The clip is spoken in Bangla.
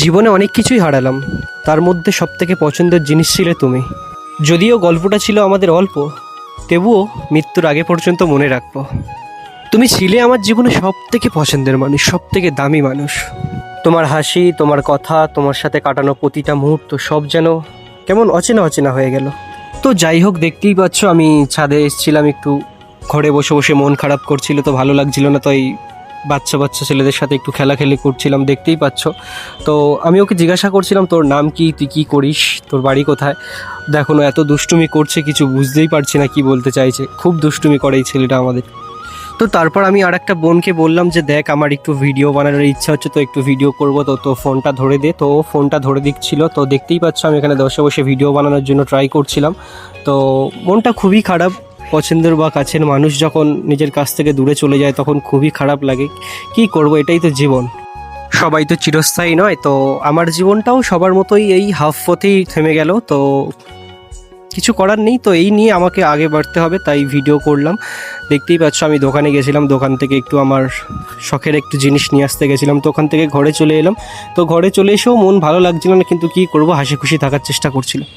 জীবনে অনেক কিছুই হারালাম, তার মধ্যে সবথেকে পছন্দের জিনিস ছিলে তুমি। যদিও গল্পটা ছিল আমাদের অল্প, তবুও মৃত্যুর আগে পর্যন্ত মনে রাখবো। তুমি ছিলে আমার জীবনে সবথেকে পছন্দের মানুষ, সবথেকে দামি মানুষ। তোমার হাসি, তোমার কথা, তোমার সাথে কাটানো প্রতিটা মুহূর্ত সব যেন কেমন অচেনা অচেনা হয়ে গেল। তো যাই হোক, দেখতেই পাচ্ছ আমি ছাদে এসেছিলাম, একটু ঘরে বসে বসে মন খারাপ করছিল, তো ভালো লাগছিল না, তাই বাচ্চা বাচ্চা ছেলেদের সাথে একটু খেলাখেলি করছিলাম, দেখতেই পাচ্ছ। তো আমি ওকে জিজ্ঞাসা করছিলাম, তোর নাম কি, তুই কী করিস, তোর বাড়ি কোথায়। দেখো না, এত দুষ্টুমি করছে, কিছু বুঝতেই পারছি না কি বলতে চাইছে। খুব দুষ্টুমি করে এই ছেলেটা আমাদের। তো তারপর আমি আর একটা বোনকে বললাম যে দেখ, আমার একটু ভিডিও বানানোর ইচ্ছা হচ্ছে, তো একটু ভিডিও করবো, তো তো ফোনটা ধরে দে। তো ও ফোনটা ধরে দিচ্ছিল, তো দেখতেই পাচ্ছ আমি এখানে বসে বসে ভিডিও বানানোর জন্য ট্রাই করছিলাম। তো মনটা খুবই খারাপ, পছন্দের বা কাছের মানুষ যখন নিজের কাছ থেকে দূরে চলে যায় তখন খুবই খারাপ লাগে। কি করব, এটাই তো জীবন, সবাই তো চিরস্থায়ী নয়। তো আমার জীবনটাও সবার মতোই এই হাফ পথেই থেমে গেল। তো কিছু করার নেই, তো এই নিয়ে আমাকে আগে বাড়তে হবে, তাই ভিডিও করলাম। দেখতেই পাচ্ছ আমি দোকানে গেছিলাম, দোকান থেকে একটু আমার শখের একটু জিনিস নিয়ে আসতে গেছিলাম, তো ওখান থেকে ঘরে চলে এলাম। তো ঘরে চলে এসেও মন ভালো লাগছিল না, কিন্তু কী করব, হাসি খুশি থাকার চেষ্টা করছিলাম।